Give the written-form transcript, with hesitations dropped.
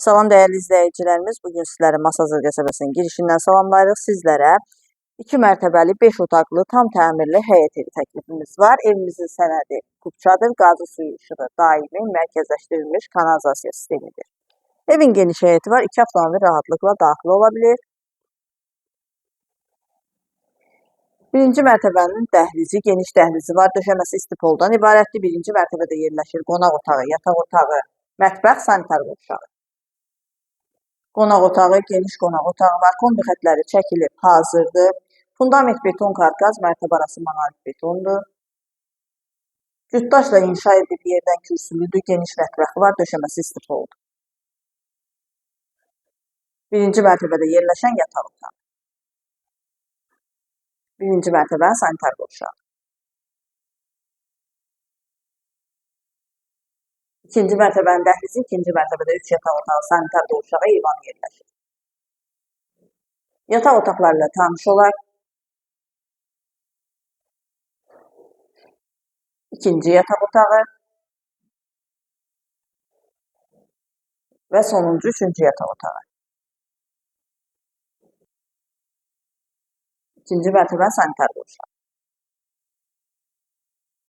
Salam dəyərli izləyicilərimiz, bugün sizləri Masazır qəsəbəsinin girişindən salamlayırıq. Sizlərə 2 mərtəbəli 5 otaqlı tam təmirli həyət evi təklifimiz var. Evimizin sənədi kubçadır, qazı suyu işığı daimi mərkəzləşdirilmiş kanalizasiya sistemidir. Evin geniş həyəti var, 2 avtomobil rahatlıqla daxil ola bilir. Birinci mərtəbənin dəhlizi, geniş dəhlizi var, döşəməsi istipoldan ibarətdir. Birinci mərtəbədə yerləşir qonaq otağı, yataq otağı, mətbəx, sanitar qovşağı. Qonaq otağı, geniş qonaq otağı var. Kombi xətləri çəkilib, hazırdır. Fundament beton karkaz, mərtəbə arası monolit betondur. Cütdaşla inşa edilib yerdən kürsülüdür, geniş mətbəxi var, döşəməsi istipoldur. Birinci mərtəbədə yerləşən yataq otağı. Birinci mərtəbənin sanitar qovşağı. İkinci mərtəbənin dəhlizi, ikinci mərtəbədə 3 yataq otağı, sanitar qovşağı, eyvan yerləşir. Yataq otaqlarıyla tanış olaq. İkinci yataq otağı və sonuncu üçüncü yataq otağı. İkinci mərtəbənin sanitar qovşağı.